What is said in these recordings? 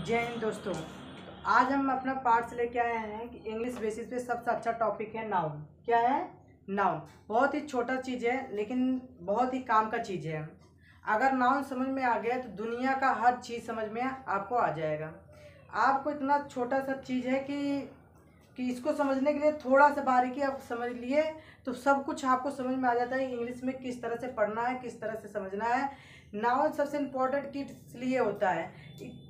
जय हिंद दोस्तों। तो आज हम अपना पार्ट्स लेके आए हैं कि इंग्लिश बेसिस पे सबसे अच्छा टॉपिक है नाउन। क्या है? नाउन। बहुत ही छोटा चीज़ है लेकिन बहुत ही काम का चीज़ है। अगर नाउन समझ में आ गया तो दुनिया का हर चीज़ समझ में आपको आ जाएगा। आपको इतना छोटा सा चीज़ है कि इसको समझने के लिए थोड़ा सा बारीकी आप समझ लिए तो सब कुछ आपको समझ में आ जाता है। इंग्लिश में किस तरह से पढ़ना है, किस तरह से समझना है। नाउन सबसे इम्पोर्टेंट किस लिए होता है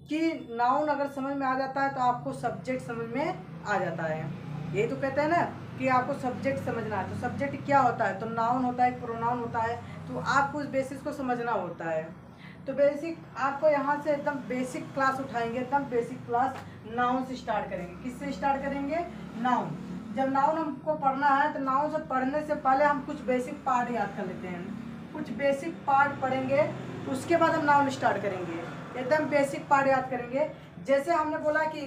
कि नाउन अगर समझ में आ जाता है तो आपको सब्जेक्ट समझ में आ जाता है। यही तो कहते हैं ना कि आपको सब्जेक्ट समझना है। तो सब्जेक्ट क्या होता है? तो नाउन होता है, प्रोनाउन होता है। तो आपको उस बेसिस को समझना होता है। तो बेसिक आपको यहाँ से एकदम बेसिक क्लास उठाएंगे, एकदम बेसिक क्लास नाउन से स्टार्ट करेंगे। किससे स्टार्ट करेंगे? नाउन। जब नाउन हमको पढ़ना है तो नाउन से पढ़ने से पहले हम कुछ बेसिक पार्ट याद कर लेते हैं। कुछ बेसिक पार्ट पढ़ेंगे उसके बाद हम नाउन स्टार्ट करेंगे। एकदम बेसिक पार्ट याद करेंगे। जैसे हमने बोला कि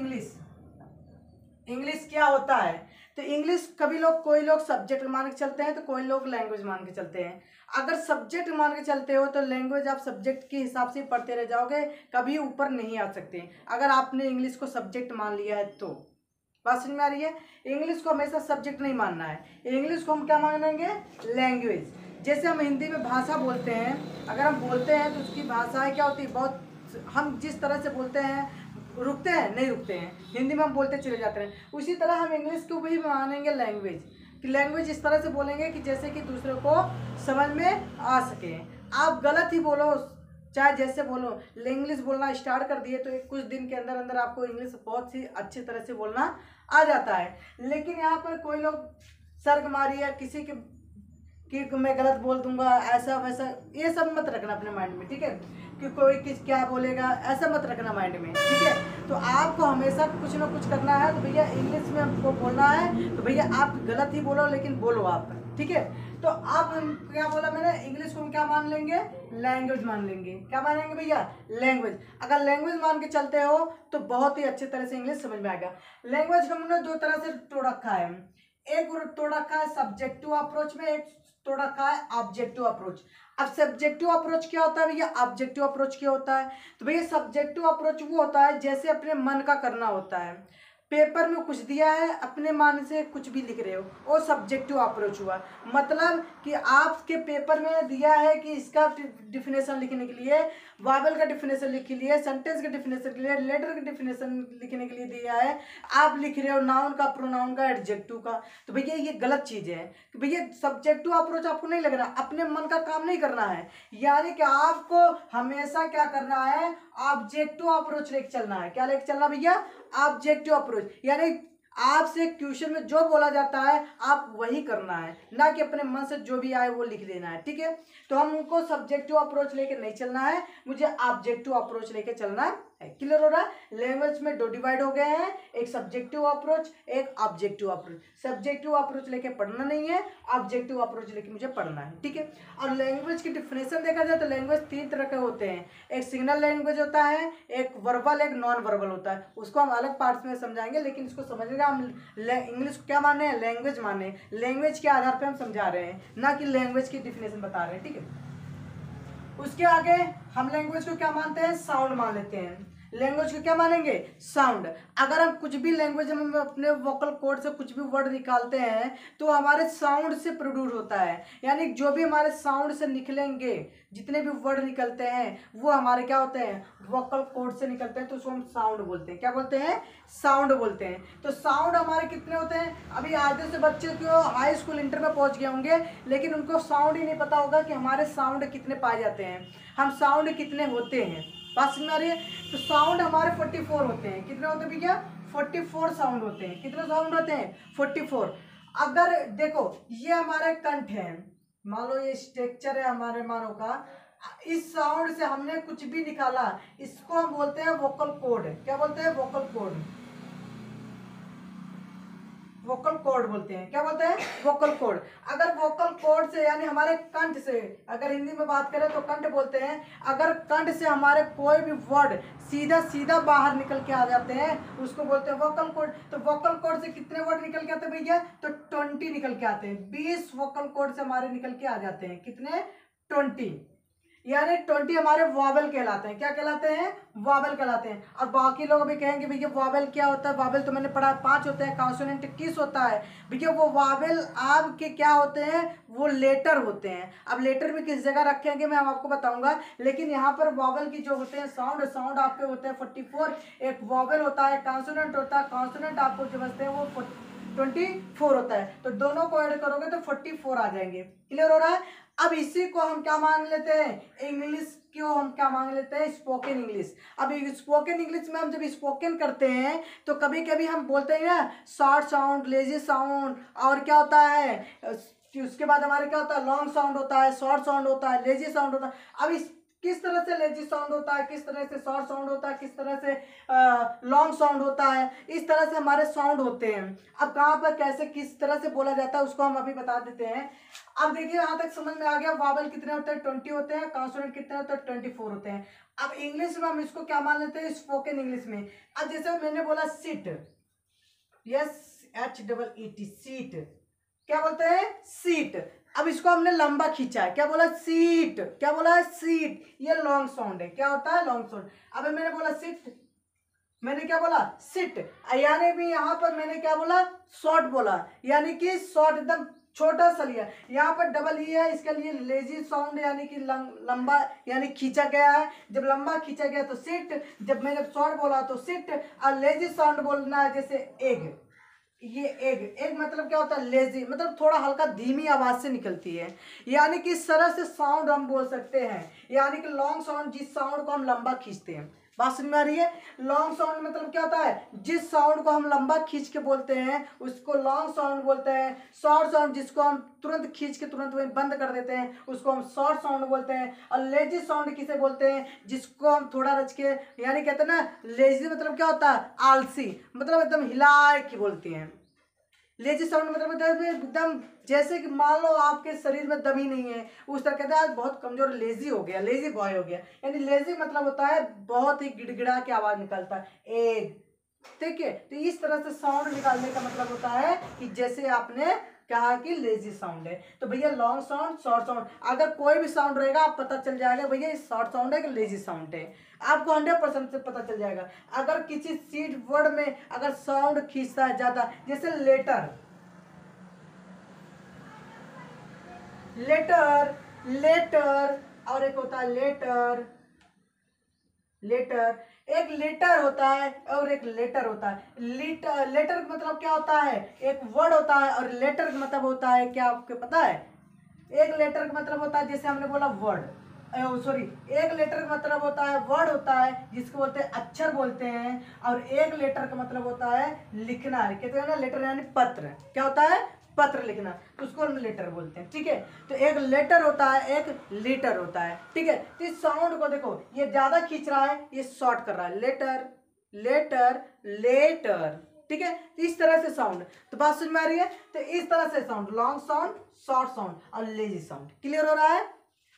इंग्लिश क्या होता है। तो इंग्लिश कोई लोग सब्जेक्ट मान के चलते हैं तो कोई लोग लैंग्वेज मान के चलते हैं। अगर सब्जेक्ट मान के चलते हो तो लैंग्वेज आप सब्जेक्ट के हिसाब से पढ़ते रह जाओगे, कभी ऊपर नहीं आ सकते। अगर आपने इंग्लिश को सब्जेक्ट मान लिया है तो बात समझ में आ रही है। इंग्लिश को हमेशा सब्जेक्ट नहीं मानना है। इंग्लिश को हम क्या मानेंगे? लैंग्वेज। जैसे हम हिंदी में भाषा बोलते हैं, अगर हम बोलते हैं तो उसकी भाषाएं क्या होती है, बहुत हम जिस तरह से बोलते हैं रुकते हैं नहीं रुकते हैं। हिंदी में हम बोलते चले जाते हैं। उसी तरह हम इंग्लिश को भी मानेंगे लैंग्वेज कि लैंग्वेज इस तरह से बोलेंगे कि जैसे कि दूसरे को समझ में आ सके। आप गलत ही बोलो चाहे जैसे बोलो, इंग्लिश बोलना स्टार्ट कर दिए तो कुछ दिन के अंदर अंदर आपको इंग्लिश बहुत सी अच्छी तरह से बोलना आ जाता है। लेकिन यहाँ पर कोई लोग सर्ग मारी या किसी के कि मैं गलत बोल दूंगा ऐसा वैसा, ये सब मत रखना अपने माइंड में, ठीक है। कि कोई किस क्या बोलेगा ऐसा मत रखना माइंड में, ठीक है। तो आपको हमेशा कुछ ना कुछ करना है। तो भैया इंग्लिश में हमको बोलना है तो भैया आप गलत ही बोलो लेकिन बोलो आप, ठीक है। तो आप क्या बोला मैंने, इंग्लिश को हम क्या मान लेंगे? लैंग्वेज मान लेंगे। क्या मानेंगे भैया? लैंग्वेज। अगर लैंग्वेज मान के चलते हो तो बहुत ही अच्छे तरह से इंग्लिश समझ में आएगा। लैंग्वेज को हमने दो तरह से तोड़ रखा है। एक तोड़ रखा है सब्जेक्टिव अप्रोच में, एक तोड़ रखा है ऑब्जेक्टिव अप्रोच। अब सब्जेक्टिव अप्रोच क्या होता है भैया, ऑब्जेक्टिव अप्रोच क्या होता है? तो भैया सब्जेक्टिव अप्रोच वो होता है जैसे अपने मन का करना होता है। पेपर में कुछ दिया है, अपने मन से कुछ भी लिख रहे हो, वो सब्जेक्टिव अप्रोच हुआ। मतलब कि आपके पेपर में दिया है कि इसका डिफिनेशन लिखने के लिए, वावल का डिफिनेशन लिख लिए, सेंटेंस के डिफिनेशन के लिए, लेटर का डिफिनेशन लिखने के लिए दिया है। आप लिख रहे हो नाउन का, प्रोनाउन का, एडजेक्टिव का। तो भैया ये गलत चीज़ है कि भैया सब्जेक्टिव अप्रोच आपको नहीं लगना, अपने मन का काम नहीं करना है। यानी कि आपको हमेशा क्या करना है? ऑब्जेक्टिव अप्रोच लेके चलना है। क्या लेके चलना भैया? Objective approach. यानी आपसे क्वेश्चन में जो बोला जाता है आप वही करना है, ना कि अपने मन से जो भी आए वो लिख देना है, ठीक है। तो हमको सब्जेक्टिव अप्रोच लेके नहीं चलना है, मुझे ऑब्जेक्टिव अप्रोच लेके चलना है। क्लियर हो रहा है? लैंग्वेज में दो डिवाइड हो गए हैं, एक सब्जेक्टिव अप्रोच, एक ऑब्जेक्टिव अप्रोच। सब्जेक्टिव अप्रोच लेके पढ़ना नहीं है, ऑब्जेक्टिव अप्रोच लेके मुझे पढ़ना है, ठीक है। और लैंग्वेज की डिफिनेशन देखा जाए तो लैंग्वेज तीन तरह के होते हैं। एक सिग्नल लैंग्वेज होता है, एक वर्बल, एक नॉन वर्बल होता है। उसको हम अलग पार्ट्स में समझाएंगे, लेकिन इसको समझेगा हम इंग्लिश को क्या माने हैं? लैंग्वेज माने। लैंग्वेज के आधार पे हम समझा रहे हैं, ना कि लैंग्वेज की डिफिनेशन बता रहे हैं, ठीक है। उसके आगे हम लैंग्वेज को क्या मानते हैं? साउंड मान लेते हैं। लैंग्वेज को क्या मानेंगे? साउंड। अगर हम कुछ भी लैंग्वेज में अपने वोकल कोड से कुछ भी वर्ड निकालते हैं तो हमारे साउंड से प्रोड्यूस होता है। यानी जो भी हमारे साउंड से निकलेंगे, जितने भी वर्ड निकलते हैं वो हमारे क्या होते हैं? वोकल कोड से निकलते हैं, तो उसको हम साउंड बोलते हैं। क्या बोलते हैं? साउंड बोलते हैं। तो साउंड हमारे कितने होते हैं? अभी आधे से बच्चे जो हाई स्कूल इंटर में पहुंच गए होंगे लेकिन उनको साउंड ही नहीं पता होगा कि हमारे साउंड कितने पाए जाते हैं, हम साउंड कितने होते हैं। बात समझ में आ रही है? तो साउंड हमारे 44 होते हैं। कितने होते हैं भैया? 44 साउंड होते हैं। कितने साउंड होते हैं? 44। अगर देखो ये हमारे कंठ है, मान लो ये स्ट्रक्चर है हमारे मानव का, इस साउंड से हमने कुछ भी निकाला, इसको हम बोलते हैं वोकल कोड। क्या बोलते हैं? Vocal cord. वोकल कॉर्ड बोलते हैं। क्या बोलते हैं? Vocal cord. अगर वोकल कॉर्ड से यानी हमारे कंठ से, अगर हिंदी में बात करें तो कंठ बोलते हैं। अगर कंठ से हमारे कोई भी वर्ड सीधा सीधा बाहर निकल के आ जाते हैं उसको बोलते हैं वोकल कॉर्ड। तो वोकल कॉर्ड से कितने वर्ड निकल के आते हैं भैया? तो 20 निकल के आते हैं। 20 वोकल कॉर्ड से हमारे निकल के आ जाते हैं। कितने? 20। यानी 20 हमारे वॉवेल कहलाते हैं। क्या कहलाते हैं? वॉवेल कहलाते हैं। और बाकी लोग भी कहेंगे भैया वॉवेल क्या होता है? वॉवेल तो मैंने पढ़ा 5 होते हैं। कॉन्सोनेंट 21 होता है। भैया वो वॉवेल आपके क्या होते हैं? वो लेटर होते हैं। अब लेटर में किस जगह रखेंगे मैं आपको बताऊंगा, लेकिन यहाँ पर वॉवेल की जो होते हैं साउंड आपके होते हैं 44। एक वॉवेल होता है, कॉन्सोनेंट होता है। कॉन्सोनेंट आपको जो बचते हैं वो 24 होता है। तो दोनों को ऐड करोगे तो 44 आ जाएंगे। क्लियर हो रहा है? अब इसी को हम क्या मान लेते हैं? इंग्लिश को हम क्या मान लेते हैं? Spoken English. अब स्पोकन इंग्लिश में हम जब स्पोकन करते हैं तो कभी कभी हम बोलते हैं ना शॉर्ट साउंड, लेजी साउंड, और क्या होता है उसके बाद हमारे क्या होता है? लॉन्ग साउंड होता है, शॉर्ट साउंड होता है, लेजी साउंड होता है। अब इस किस तरह से लेजी साउंड होता है, किस तरह से शॉर्ट साउंड होता है, किस तरह से लॉन्ग साउंड होता है, इस तरह से हमारे साउंड होते हैं। अब कहाँ पर कैसे किस तरह से बोला जाता है उसको हम अभी बता देते हैं। अब देखिए यहाँ तक समझ में आ गया। वॉवेल कितने होते हैं? 20 होते हैं। कॉन्सोनेंट कितने होते हैं? 24 होते हैं। अब इंग्लिश में हम इसको क्या मान लेते हैं? स्पोकन इंग्लिश में। अब जैसे मैंने बोला सीट, SHEET, सीट। क्या बोलते हैं? सीट। अब इसको हमने लंबा खींचा है। क्या बोला? सीट। क्या बोला है? सीट। ये लॉन्ग साउंड है। क्या होता है? Long sound. अब मैंने बोला सिट, मैंने क्या बोला? सिट। यानी भी यहाँ पर मैंने क्या बोला? शॉर्ट बोला, यानी कि शॉर्ट एकदम छोटा सा लिया। यहाँ पर डबल ई है, इसके लिए लेजी साउंड यानी कि लंबा यानी खींचा गया है। जब लंबा खींचा गया तो सिट, जब मैंने शॉर्ट बोला तो सिट। और लेजी साउंड बोलना है जैसे एग। ये एग मतलब क्या होता है? लेजी, मतलब थोड़ा हल्का धीमी आवाज से निकलती है। यानी कि इस तरह से साउंड हम बोल सकते हैं। यानी कि लॉन्ग साउंड, जिस साउंड को हम लंबा खींचते हैं। बात समझ में आ रही है? लॉन्ग साउंड मतलब क्या होता है? जिस साउंड को हम लंबा खींच के बोलते हैं उसको लॉन्ग साउंड बोलते हैं। शॉर्ट साउंड जिसको हम तुरंत खींच के तुरंत वहीं बंद कर देते हैं उसको हम शॉर्ट साउंड बोलते हैं। और लेजी साउंड किसे बोलते हैं? जिसको हम थोड़ा रच के, यानी कहते हैं ना लेजी मतलब क्या होता है? आलसी, मतलब एकदम हिला के बोलती हैं। लेजी साउंड मतलब एकदम जैसे कि मान लो आपके शरीर में दम ही नहीं है, उस तरह कहते हैं बहुत कमजोर, लेजी हो गया, लेजी बॉय हो गया। यानी लेजी मतलब होता है बहुत ही गिड़गिड़ा के आवाज निकलता है, एग। ठीक है? तो इस तरह से साउंड निकालने का मतलब होता है कि जैसे आपने कहा कि लेजी साउंड है। तो भैया लॉन्ग साउंड, शॉर्ट साउंड, अगर कोई भी साउंड रहेगा आप पता चल जाएगा भैया ये शॉर्ट साउंड है कि लेजी साउंड है। आपको 100% से पता चल जाएगा। अगर किसी सीट वर्ड में अगर साउंड खींचता है ज्यादा, जैसे लेटर, लेटर, लेटर, और एक होता है लेटर, लेटर, एक लेटर होता है और एक लेटर होता है। लेटर, लेटर का मतलब क्या होता है? एक वर्ड होता है। और लेटर का मतलब होता है क्या आपको पता है? एक लेटर का मतलब होता है जैसे हमने बोला वर्ड, सॉरी, एक लेटर का मतलब होता है वर्ड होता है जिसको बोलते हैं अक्षर बोलते हैं। और एक लेटर का मतलब होता है लिखना है। कहते हैं ना लेटर यानी पत्र। क्या होता है? पत्र लिखना, तो उसको हम लेटर बोलते हैं। ठीक है? तो एक लेटर होता है, एक लीटर होता है। ठीक है? तो इस साउंड को देखो, ये ज्यादा खींच रहा है, ये शॉर्ट कर रहा है, लेटर, लेटर, लेटर। ठीक है? इस तरह से साउंड। तो बात समझ में आ रही है? तो इस तरह से sound, long sound, short sound और लेजी साउंड। क्लियर हो रहा है?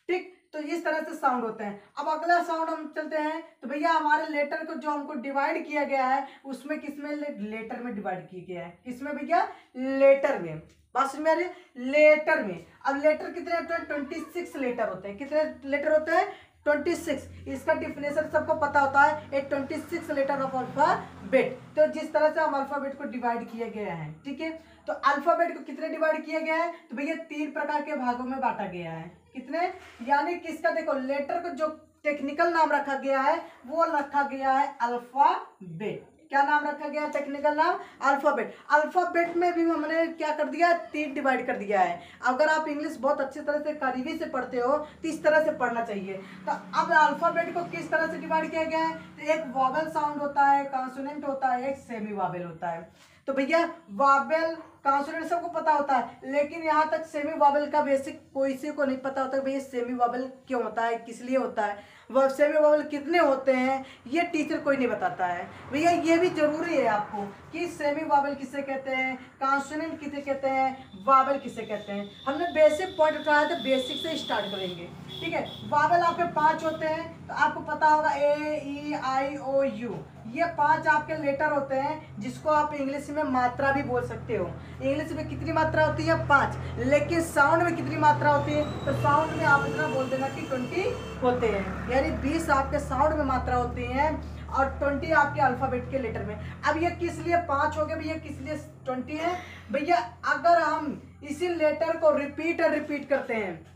ठीक? तो इस तरह से साउंड होते हैं। अब अगला साउंड हम चलते हैं। तो भैया हमारे लेटर को जो हमको डिवाइड किया गया है उसमें किसमें? लेटर में डिवाइड किया गया है। किसमें भैया? लेटर में। बात समझ में आ रही है? लेटर में। अब लेटर कितने होते हैं? 26 लेटर होते हैं। कितने लेटर होते हैं? 26। इसका डिफिनेशन सबको पता होता है, एक 26 लेटर ऑफ अल्फाबेट। तो जिस तरह से हम अल्फाबेट को डिवाइड किया गया है, ठीक है? तो अल्फाबेट को कितने डिवाइड किया गया है? तो भैया 3 प्रकार के भागों में बांटा गया है। कितने? यानी किसका? देखो, लेटर को जो टेक्निकल नाम रखा गया है वो रखा गया है अल्फाबेट। क्या नाम रखा गया? टेक्निकल नाम अल्फाबेट। अल्फाबेट में भी हमने क्या कर दिया? 3 डिवाइड कर दिया है। अगर आप इंग्लिश बहुत अच्छी तरह से करीबी से पढ़ते हो तो इस तरह से पढ़ना चाहिए। तो अब अल्फाबेट को किस तरह से डिवाइड किया गया है? तो एक वॉवेल साउंड होता है, कॉन्सोनेंट होता है, एक सेमी वॉवेल होता है। तो भैया वॉवेल, कॉन्सोनेंट सबको पता होता है, लेकिन यहाँ तक सेमी वॉवेल का बेसिक किसी को नहीं पता होता भैया सेमी वॉवेल क्यों होता है, किस लिए होता है, वह सेमी वॉवेल कितने होते हैं, ये टीचर कोई नहीं बताता है। भैया ये भी जरूरी है आपको कि सेमी वॉवेल किसे कहते हैं, कॉन्सोनेंट किसे कहते हैं, वॉवेल किसे कहते हैं। हमने बेसिक पॉइंट उठाया तो बेसिक से स्टार्ट करेंगे। ठीक है? वॉवेल आपके 5 होते हैं, तो आपको पता होगा A, E, I, O, U, ये 5 आपके लेटर होते हैं जिसको आप इंग्लिश में मात्रा भी बोल सकते हो। इंग्लिश में कितनी मात्रा होती है 5, लेकिन साउंड में कितनी मात्रा होती है, तो साउंड में आप इतना बोल देना कि 20 होते हैं, यानी 20 आपके साउंड में मात्रा होती हैं और 20 आपके अल्फ़ाबेट के लेटर में। अब ये किस लिए 5 हो गए भैया, किस लिए 20 है भैया, अगर हम इसी लेटर को रिपीट करते हैं,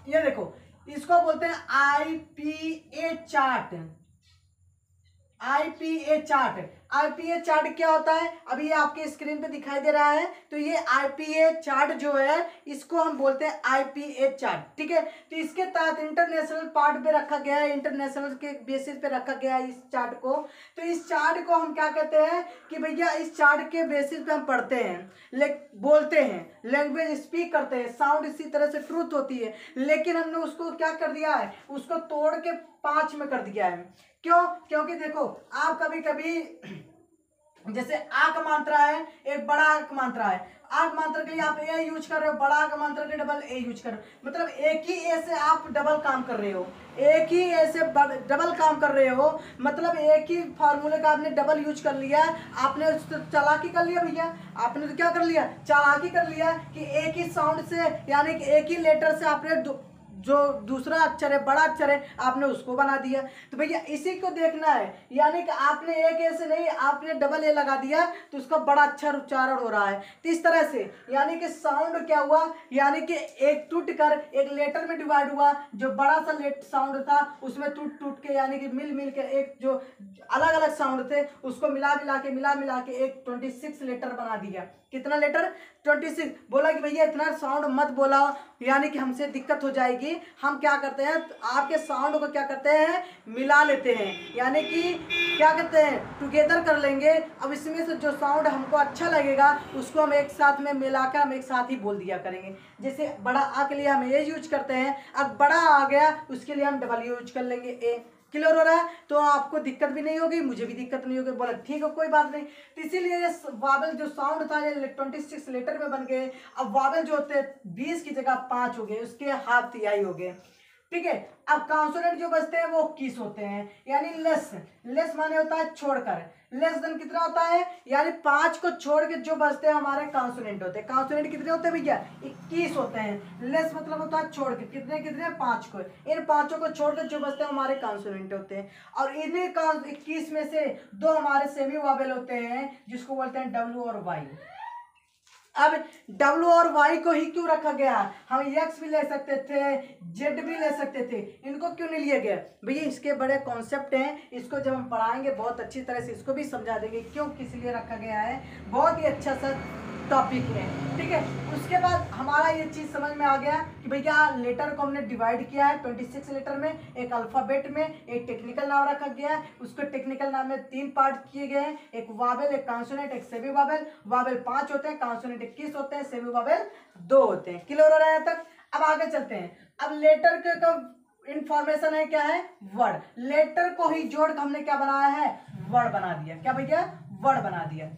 ये देखो इसको बोलते हैं IPA chart. IPA chart, IPA chart क्या होता है, अभी ये आपके स्क्रीन पे दिखाई दे रहा है, तो ये IPA चार्ट जो है इसको हम बोलते हैं IPA चार्ट, ठीक है। तो इसके तहत इंटरनेशनल पार्ट पे रखा गया है, इंटरनेशनल के बेसिस पे रखा गया है इस चार्ट को। तो इस चार्ट को हम क्या कहते हैं कि भैया इस चार्ट के बेसिस पे हम पढ़ते हैं, बोलते हैं, लैंग्वेज स्पीक करते हैं, साउंड इसी तरह से ट्रूथ होती है, लेकिन हमने उसको क्या कर दिया है, उसको तोड़ के 5 में कर दिया है। क्यों, क्योंकि देखो आप कभी कभी जैसे आ का मात्रा है, एक बड़ा आ का मात्रा है, आ का मात्रा के लिए आप ए यूज कर रहे हो, बड़ा आ का मात्रा के डबल ए यूज कर रहे हो, मतलब एक ही ए से आप डबल काम कर रहे हो, एक ही ए से डबल काम कर रहे हो, मतलब एक ही फार्मूले का आपने डबल यूज कर लिया, आपने चालाकी कर लिया भैया, आपने तो क्या कर लिया, चालाकी कर लिया कि एक ही साउंड से, यानी कि एक ही लेटर से आपने जो दूसरा अक्षर है, बड़ा अक्षर है, आपने उसको बना दिया। तो भैया इसी को देखना है, यानी कि आपने एक ए से नहीं, आपने डबल ए लगा दिया तो उसका बड़ा अक्षर उच्चारण हो रहा है। तो इस तरह से यानी कि साउंड क्या हुआ, यानी कि एक टूट कर एक लेटर में डिवाइड हुआ, जो बड़ा सा साउंड था उसमें टूट के, यानी कि मिल के एक जो अलग अलग साउंड थे उसको मिला मिला के एक 26 लेटर बना दिया। कितना लेटर, 26। बोला कि भैया इतना साउंड मत बोला, यानी कि हमसे दिक्कत हो जाएगी। हम क्या करते हैं, आपके साउंड को क्या करते हैं, मिला लेते हैं, यानी कि क्या करते हैं, टुगेदर कर लेंगे। अब इसमें से जो साउंड हमको अच्छा लगेगा उसको हम एक साथ में मिलाकर हम एक साथ ही बोल दिया करेंगे। जैसे बड़ा आ के लिए हम ए यूज करते हैं, अब बड़ा आ गया उसके लिए हम डबल यूज कर लेंगे ए। क्लियर हो रहा है, तो आपको दिक्कत भी नहीं होगी, मुझे भी दिक्कत नहीं होगी। बोला ठीक है कोई बात नहीं। तो इसीलिए ये वावल जो साउंड था ये 26 लेटर में बन गए। अब वावल जो होते हैं 20 की जगह 5 हो गए, उसके हाफ तिहाई हो गए, ठीक है। अब कॉन्सोनेंट जो बचते हैं वो 21 होते हैं, यानी लेस माने होता है छोड़कर, लेस देन कितना होता है, यानी 5 को छोड़ के जो बचते हैं हमारे कॉन्सोनेंट होते हैं। कॉन्सोनेंट कितने होते हैं भैया, 21 होते हैं। लेस मतलब होता है छोड़ के, कितने 5 को, इन 5 को छोड़ के जो बचते हैं हमारे कॉन्सोनेंट होते हैं। और इन्हीं 21 में से 2 हमारे सेमी वावेल होते हैं जिसको बोलते हैं डब्ल्यू और वाई। अब W और Y को ही क्यों रखा गया, हम X भी ले सकते थे, Z भी ले सकते थे, इनको क्यों नहीं लिया गया भैया, इसके बड़े कॉन्सेप्ट हैं, इसको जब हम पढ़ाएंगे बहुत अच्छी तरह से इसको भी समझा देंगे क्यों किस लिए रखा गया है। बहुत ही अच्छा सा टॉपिक है, ठीक है। उसके बाद हमारा ये चीज़ समझ में आ गया कि भैया लेटर को हमने डिवाइड किया है 26 लेटर में, एक अल्फ़ाबेट में एक टेक्निकल नाम रखा गया है, उसको टेक्निकल नाम में 3 पार्ट किए गए हैं, एक वावेल, एक कॉन्सोनेंट, एक सेमी वावेल। वावेल 5 होते हैं, कॉन्सोनेंट 21 होते हैं, सेमी वावेल 2 होते हैं। क्लियर हो रहा है यहाँ तक। अब आगे चलते हैं। अब लेटर के इंफॉर्मेशन है क्या है, वर्ड। लेटर को ही जोड़ कर हमने क्या बनाया है, वर्ड बना दिया। क्या भैया, वर्ड बना दिया।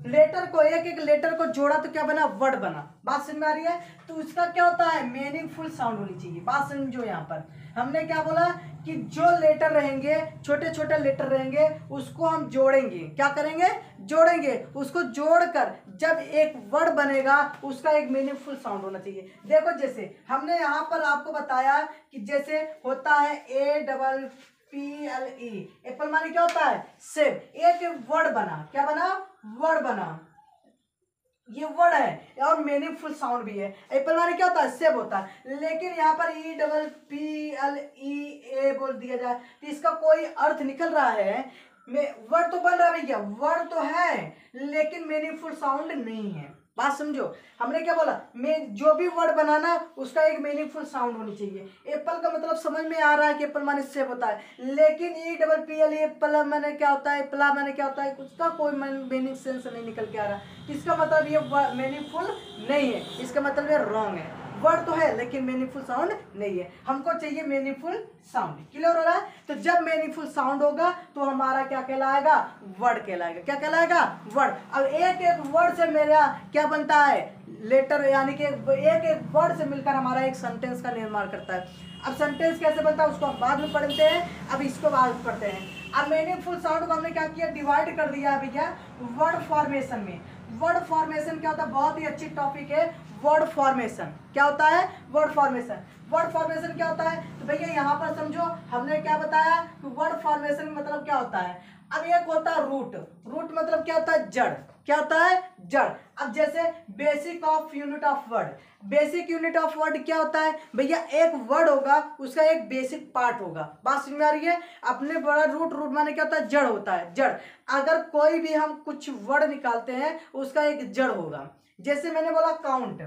लेटर को एक लेटर को जोड़ा तो क्या बना, वर्ड बना। बात समझ में आ रही है। तो उसका क्या होता है, मीनिंगफुल साउंड होनी चाहिए। बात समझो, यहाँ पर हमने क्या बोला कि जो लेटर रहेंगे, छोटे छोटे लेटर रहेंगे, उसको हम जोड़ेंगे। क्या करेंगे, जोड़ेंगे। उसको जोड़कर जब एक वर्ड बनेगा उसका एक मीनिंगफुल साउंड होना चाहिए। देखो जैसे हमने यहाँ पर आपको बताया कि जैसे होता है APPLE, एप्पल माने क्या होता है, सेब। एक वर्ड बना, क्या बना, वर्ड बना, ये वर्ड है और मीनिंगफुल साउंड भी है। एप्पल माने क्या होता है, सेब होता है। लेकिन यहाँ पर EPPLEA बोल दिया जाए तो इसका कोई अर्थ निकल रहा है, वर्ड तो बन रहा है भैया, वर्ड तो है लेकिन मीनिंगफुल साउंड नहीं है। बात समझो, हमने क्या बोला, जो भी वर्ड बनाना उसका एक मीनिंगफुल साउंड होनी चाहिए। एप्पल का मतलब समझ में आ रहा है कि एप्पल माने सेब होता है, लेकिन EPPL एप्पल माने क्या होता है, एप्पल माने क्या होता है, उसका कोई मीनिंग सेंस नहीं निकल के आ रहा। इसका मतलब ये मीनिंगफुल नहीं है, इसका मतलब ये रॉन्ग है। वर्ड तो है लेकिन मीनिंगफुल साउंड नहीं है, हमको चाहिए मीनिंगफुल साउंड। क्लियर हो रहा है। तो जब मीनिंगफुल साउंड होगा तो हमारा क्या कहलाएगा, वर्ड कहलाएगा। क्या कहलाएगा, वर्ड। अब एक एक वर्ड से मेरा क्या बनता है, लेटर, यानी कि एक एक वर्ड से मिलकर हमारा एक सेंटेंस का निर्माण करता है। अब सेंटेंस कैसे बनता है उसको हम बाद में पढ़ते हैं, अब इसको बाद पढ़ते हैं। अब मीनिंगफुल साउंड को हमने क्या किया, डिवाइड कर दिया भैया वर्ड फॉर्मेशन में। वर्ड फॉर्मेशन क्या होता है, बहुत ही अच्छी टॉपिक है वर्ड फॉर्मेशन। क्या होता है वर्ड फॉर्मेशन? वर्ड फॉर्मेशन क्या होता है, तो भैया यहाँ पर समझो हमने क्या बताया कि वर्ड फॉर्मेशन मतलब क्या होता है। अब एक होता है रूट, रूट मतलब क्या होता है जड़, क्या होता है जड़। अब जैसे basic of unit of word, basic unit of word क्या होता है भैया, एक वर्ड होगा उसका एक बेसिक पार्ट होगा, बात समझ में आ रही है। अपने बड़ा रूट, रूट माने क्या होता है जड़ होता है, जड़। अगर कोई भी हम कुछ वर्ड निकालते हैं उसका एक जड़ होगा। जैसे मैंने बोला काउंट,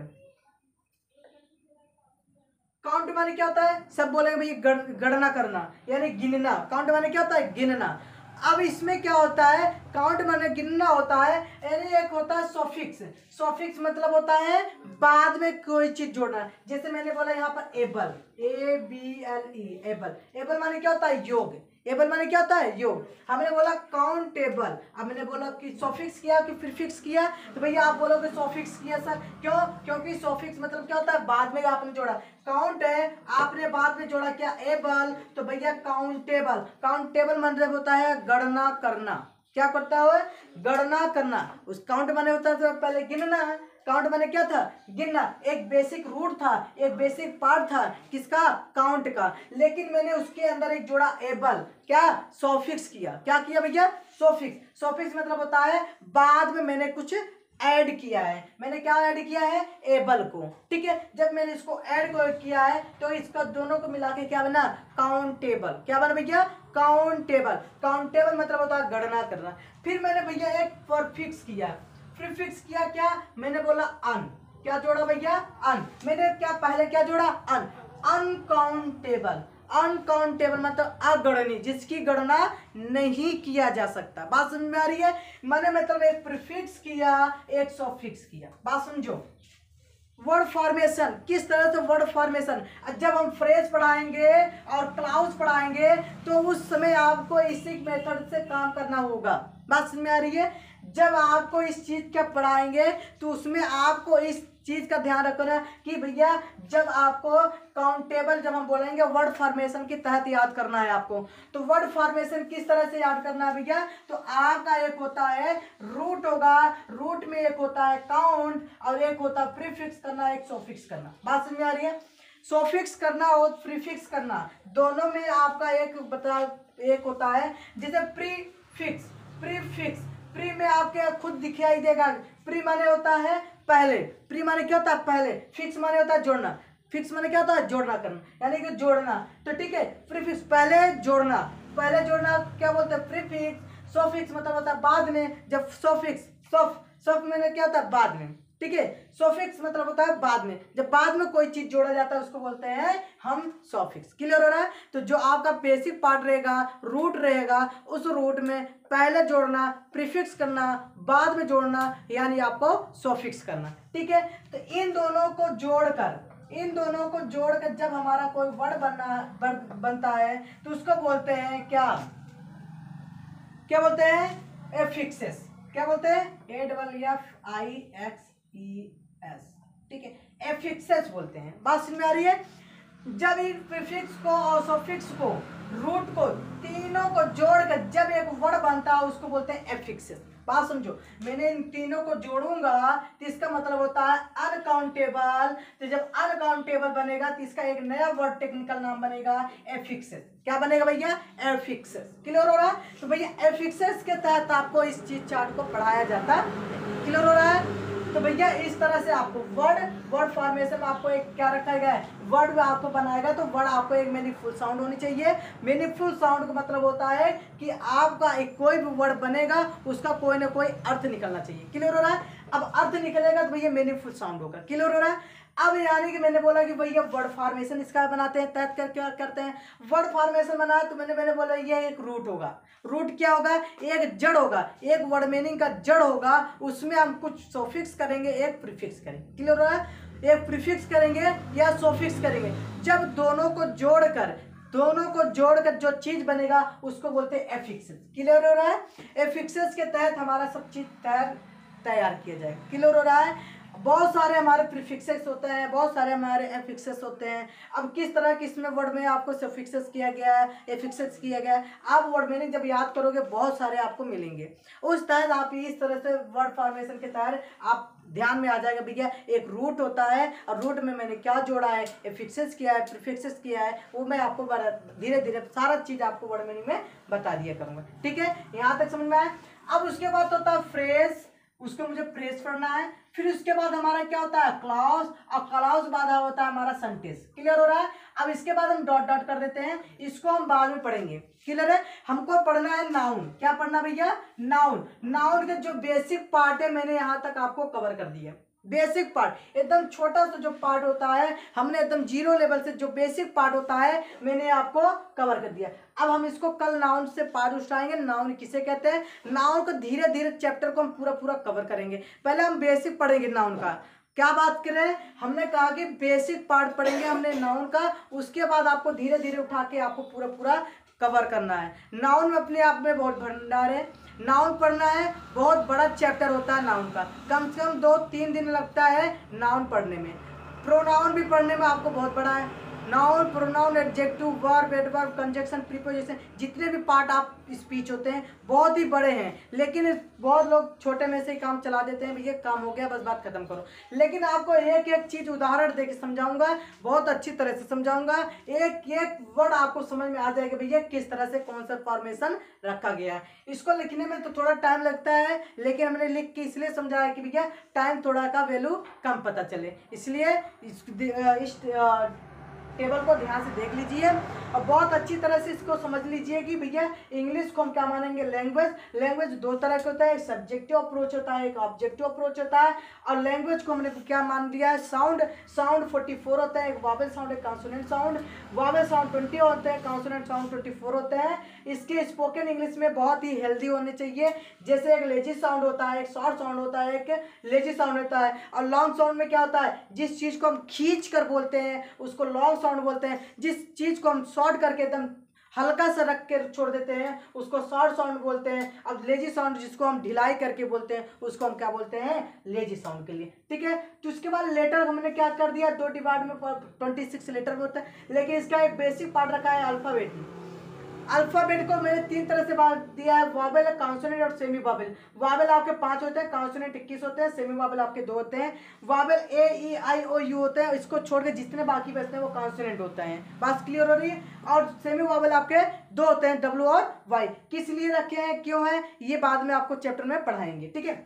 काउंट माने क्या होता है, सब बोलेंगे भैया गणना करना यानी गिनना, काउंट माने क्या होता है गिनना। अब इसमें क्या होता है, काउंट माने गिनना होता है, यानी एक होता है सॉफिक्स, सॉफिक्स मतलब होता है बाद में कोई चीज जोड़ना। जैसे मैंने बोला यहाँ पर एबल, ABLE एबल, एबल माने क्या होता है योग, एबल माने क्या होता है योग। हमने बोला काउंटेबल, अब मैंने बोला कि सॉफिक्स किया कि प्रीफिक्स किया, तो भैया आप बोलोगे सॉफिक्स किया सर, क्यों, क्योंकि सॉफिक्स मतलब क्या होता है बाद में आपने जोड़ा। काउंट है आपने बाद में जोड़ा क्या एबल, तो भैया काउंटेबल, काउंटेबल मतलब होता है गणना करना। क्या करता है गणना करना। उस काउंट माने होता है तो पहले गिनना है, काउंट माने क्या था गिनना। एक बेसिक रूट था, एक बेसिक पार्ट था किसका काउंट का, लेकिन मैंने उसके अंदर एक जोड़ा एबल, क्या सॉफिक्स किया। क्या किया भैया सॉफिक्स, सॉफिक्स मतलब होता है बाद में मैंने कुछ ऐड किया है। मैंने क्या ऐड किया है एबल को, ठीक है। जब मैंने इसको ऐड किया है तो इसका दोनों को मिला के क्या बना काउंटेबल। क्या बना भैया काउंटेबल, काउंटेबल मतलब होता है गणना करना। फिर मैंने भैया एक प्रीफिक्स किया, प्रीफिक्स किया क्या, मैंने बोला अन, क्या जोड़ा भैया अन। मैंने क्या पहले क्या जोड़ा अन, अनकाउंटेबल, अनकाउंटेबल मतलब अगणनीय, जिसकी गणना नहीं किया जा सकता। बात समझ में आ रही है। मैंने मतलब एक प्रीफिक्स किया एक सॉफिक्स किया। बात समझो। वर्ड फॉर्मेशन किस तरह से, वर्ड फॉर्मेशन जब हम फ्रेज पढ़ाएंगे और क्लाउज पढ़ाएंगे तो उस समय आपको इसी मेथड से काम करना होगा। बात समझ में आ रही है। जब आपको इस चीज का पढ़ाएंगे तो उसमें आपको इस चीज का ध्यान रखना कि भैया जब आपको काउंटेबल जब हम बोलेंगे वर्ड फॉर्मेशन के तहत याद करना है आपको, तो वर्ड फॉर्मेशन किस तरह से याद करना है भैया, तो आपका एक होता है रूट होगा, रूट में एक होता है काउंट और एक होता है प्रीफिक्स करना, एक सॉफिक्स करना। बात समझ में आ रही है। सॉफिक्स करना और प्रीफिक्स करना दोनों में आपका एक होता है जैसे प्रीफिक्स, प्रीफिक्स प्री में आपके खुद दिखाई देगा। प्री माने होता है पहले, प्री माने क्या होता है पहले, फिक्स माने होता है जोड़ना, फिक्स माने क्या होता है जोड़ना करना यानी कि जोड़ना। तो ठीक है प्रीफिक्स पहले जोड़ना, पहले जोड़ना क्या बोलते हैं प्रीफिक्स। सॉफिक्स मतलब होता है बाद में, जब सॉफिक्स सॉफ में क्या होता है बाद में, ठीक है। सॉफिक्स मतलब होता है बाद में, जब बाद में कोई चीज जोड़ा जाता है उसको बोलते हैं हम सॉफिक्स। क्लियर हो रहा है। तो जो आपका बेसिक पार्ट रहेगा रूट रहेगा, उस रूट में पहले जोड़ना, प्रीफिक्स करना, बाद में जोड़ना यानी आपको सॉफिक्स करना, ठीक है। तो इन दोनों को जोड़कर जब हमारा कोई वर्ड बनता है तो उसको बोलते हैं क्या बोलते हैं एफिक्सेस। क्या बोलते हैं AFFIXES, ठीक है एफिक्सेस बोलते हैं। बात समझ में आ रही है। जब इन प्रीफिक्स को और सफिक्स को रूट को तीनों को जोड़कर जब एक वर्ड बनता है उसको बोलते हैं एफिक्सेस। बात समझो, मैंने इन तीनों को जोड़ूंगा तो इसका मतलब होता है अनकाउंटेबल। तो जब अनकाउंटेबल बनेगा तो इसका एक नया वर्ड टेक्निकल नाम बनेगा एफिक्सेस। क्या बनेगा भैया एफिक्सेस। क्लियर हो रहा है। तो भैया एफिक्सेस के तहत आपको इस चीज चार्ट को पढ़ाया जाता है। क्लियर हो रहा है। तो भैया इस तरह से आपको वर्ड फॉर्मेशन आपको एक क्या रखा गया है, वर्ड में आपको बनाएगा तो वर्ड आपको एक मीनिंगफुल साउंड होनी चाहिए। मीनिंगफुल साउंड का मतलब होता है कि आपका एक कोई भी वर्ड बनेगा उसका कोई ना कोई अर्थ निकलना चाहिए। क्लियर हो रहा है। अब अर्थ निकलेगा तो भैया मीनिंगफुल साउंड होगा। क्लियर हो रहा है। अब यानी कि मैंने बोला कि भैया वर्ड फॉर्मेशन इसका बनाते हैं, तहत कर क्या करते हैं वर्ड फॉर्मेशन बनाया तो मैंने बोला ये एक रूट होगा। रूट क्या होगा, एक जड़ होगा, एक वर्ड मीनिंग का जड़ होगा, उसमें हम कुछ सॉफिक्स करेंगे एक प्रीफिक्स करेंगे। क्लियर हो रहा है। एक प्रीफिक्स करेंगे या सॉफिक्स करेंगे। जब दोनों को जोड़कर जो चीज बनेगा उसको बोलते हैं एफिक्सेस। क्लियर हो रहा है। एफिक्सेस के तहत हमारा सब चीज तैयार किया जाएगा। क्लियर हो रहा है। बहुत सारे हमारे प्रीफिक्सेस होते हैं, बहुत सारे हमारे एफिक्सेस होते हैं। अब किस तरह की इसमें वर्ड में आपको सफिक्सेस किया गया है, एफिक्सेस किया गया है, आप वर्ड मीनिंग जब याद करोगे बहुत सारे आपको मिलेंगे। उस तहत आप इस तरह से वर्ड फॉर्मेशन के तहत आप ध्यान में आ जाएगा भैया एक रूट होता है और रूट में मैंने क्या जोड़ा है, एफिक्सेस किया है, प्रीफिक्सेस किया है, वो मैं आपको धीरे धीरे सारा चीज़ आपको वर्ड मीनिंग में बता दिया करूँगा। ठीक है, यहाँ तक समझ में आया। अब उसके बाद होता है फ्रेज, उसको मुझे फ्रेज पढ़ना है। फिर उसके बाद हमारा क्या होता है क्लॉज, और क्लॉज बाद होता है हमारा सेंटेंस। क्लियर हो रहा है। अब इसके बाद हम डॉट डॉट कर देते हैं, इसको हम बाद में पढ़ेंगे। क्लियर है। हमको पढ़ना है नाउन। क्या पढ़ना भैया, नाउन। नाउन के जो बेसिक पार्ट है मैंने यहाँ तक आपको कवर कर दिया। बेसिक पार्ट एकदम छोटा सा जो पार्ट होता है हमने एकदम जीरो लेवल से जो बेसिक पार्ट होता है मैंने आपको कवर कर दिया। अब हम इसको कल नाउन से पार्ट उठाएंगे। नाउन किसे कहते हैं, नाउन को धीरे धीरे चैप्टर को हम पूरा पूरा कवर करेंगे। पहले हम बेसिक पढ़ेंगे नाउन का। क्या बात करें, हमने कहा कि बेसिक पार्ट पढ़ेंगे हमने नाउन का, उसके बाद आपको धीरे धीरे उठा के आपको पूरा पूरा कवर करना है। नाउन में अपने आप में बहुत भंडार है। नाउन पढ़ना है, बहुत बड़ा चैप्टर होता है नाउन का, कम से कम 2-3 दिन लगता है नाउन पढ़ने में। प्रोनाउन भी पढ़ने में आपको बहुत बड़ा है। Noun, pronoun, adjective, verb, adverb, conjunction, preposition, जितने भी पार्ट आप स्पीच होते हैं बहुत ही बड़े हैं, लेकिन बहुत लोग छोटे में से ही काम चला देते हैं, भैया काम हो गया बस बात खत्म करो। लेकिन आपको एक एक चीज़ उदाहरण देके समझाऊंगा, बहुत अच्छी तरह से समझाऊंगा, एक एक वर्ड आपको समझ में आ जाएगा भैया किस तरह से कौन सा फॉर्मेशन रखा गया है। इसको लिखने में तो थोड़ा टाइम लगता है, लेकिन हमने लिख के इसलिए समझाया कि भैया टाइम थोड़ा का वैल्यू कम पता चले, इसलिए इस टेबल को ध्यान से देख लीजिए और बहुत अच्छी तरह से इसको समझ लीजिए कि भैया इंग्लिश को हम क्या मानेंगे, लैंग्वेज। लैंग्वेज दो तरह के होता है, एक सब्जेक्टिव अप्रोच होता है, एक ऑब्जेक्टिव अप्रोच होता है। और लैंग्वेज को हमने क्या मान लिया है, साउंड 44 होता है, एक वावेल साउंड, एक कॉन्सोनेंट साउंड। वावेल साउंड 20 होते हैं, कॉन्सोनेंट साउंड 24 होते हैं। इसके स्पोकन इंग्लिश में बहुत ही हेल्दी होने चाहिए, जैसे एक लेजी साउंड होता है, एक शॉर्ट साउंड होता है, एक लेजी साउंड होता है। और लॉन्ग साउंड में क्या होता है, जिस चीज़ को हम खींच कर बोलते हैं उसको लॉन्ग साउंड बोलते हैं, जिस चीज़ को हम शॉर्ट करके एकदम हल्का सा रख के छोड़ देते हैं उसको शॉर्ट साउंड बोलते हैं। अब लेजी साउंड जिसको हम ढिलाई करके बोलते हैं उसको हम क्या बोलते हैं, लेजी साउंड के लिए। ठीक है, तो इसके बाद लेटर हमने क्या कर दिया, 2 डिवाइड में 26 लेटर होता है, लेकिन इसका एक बेसिक पार्ट रखा है अल्फाबेट। अल्फाबेट को मैंने 3 तरह से बांट दिया है, वावेल, कॉन्सोनेंट और सेमी वावेल। वावेल आपके 5 होते हैं, कॉन्सोनेंट 21 होते हैं, सेमी वावेल आपके 2 होते हैं। Wavell A E I O you होते हैं, इसको छोड़ के जितने बाकी बचते हैं वो कॉन्सोनेंट होते हैं। बात क्लियर हो रही है। और सेमी वावेल आपके 2 होते हैं, डब्ल्यू और वाई। किस लिए रखे हैं, क्यों है, ये बाद में आपको चैप्टर में पढ़ाएंगे। ठीक है,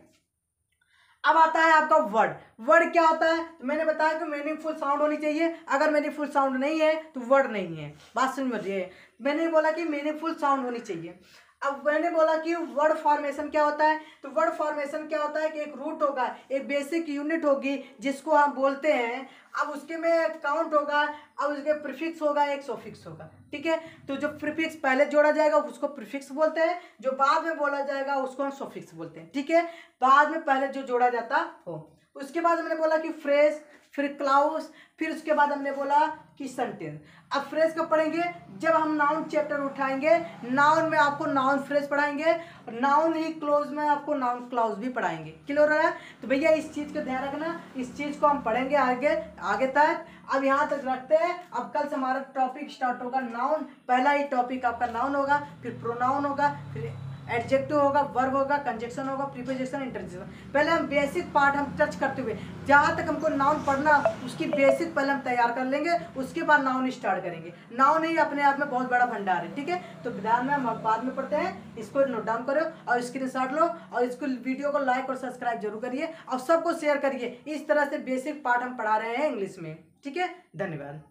अब आता है आपका वर्ड। वर्ड क्या होता है, तो मैंने बताया कि मीनिंगफुल साउंड होनी चाहिए, अगर मीनिंगफुल साउंड नहीं है तो वर्ड नहीं है। बात समझिए, मैंने बोला कि मीनिंगफुल साउंड होनी चाहिए। अब मैंने बोला कि वर्ड फॉर्मेशन क्या होता है, तो वर्ड फॉर्मेशन क्या होता है कि एक रूट होगा, एक बेसिक यूनिट होगी जिसको हम बोलते हैं। अब उसके में काउंट होगा, अब उसके प्रीफिक्स होगा, एक सफिक्स होगा। ठीक है, तो जो प्रीफिक्स पहले जोड़ा जाएगा उसको प्रीफिक्स बोलते हैं, जो बाद में बोला जाएगा उसको हम सफिक्स बोलते हैं। ठीक है, बाद में पहले जो जोड़ा जाता हो। उसके बाद हमने बोला कि फ्रेज, फिर क्लाउज, फिर उसके बाद हमने बोला कि सेंटेंस। अब फ्रेज कब पढ़ेंगे, जब हम नाउन चैप्टर उठाएंगे। नाउन में आपको नाउन फ्रेज पढ़ाएंगे, नाउन ही क्लोज में आपको नाउन क्लाउज भी पढ़ाएंगे। क्लियर हो रहा है। तो भैया इस चीज़ का ध्यान रखना, इस चीज़ को हम पढ़ेंगे आगे तक। अब यहाँ तक रखते हैं। अब कल से हमारा टॉपिक स्टार्ट होगा नाउन। पहला ही टॉपिक आपका नाउन होगा, फिर प्रोनाउन होगा, फिर एडजेक्टिव होगा, वर्ब होगा, कंजक्शन होगा, प्रीपोजिशन, इंटरजेक्शन। पहले हम बेसिक पार्ट हम टच करते हुए जहाँ तक हमको नाउन पढ़ना उसकी बेसिक पहले हम तैयार कर लेंगे, उसके बाद नाउन स्टार्ट करेंगे। नाउन ही अपने आप में बहुत बड़ा भंडार है। ठीक है, तो ध्यान में हम बाद में पढ़ते हैं। इसको नोट डाउन करो और स्क्रीनशॉट लो और इसको वीडियो को लाइक और सब्सक्राइब जरूर करिए और सबको शेयर करिए। इस तरह से बेसिक पार्ट हम पढ़ा रहे हैं इंग्लिश में। ठीक है, धन्यवाद।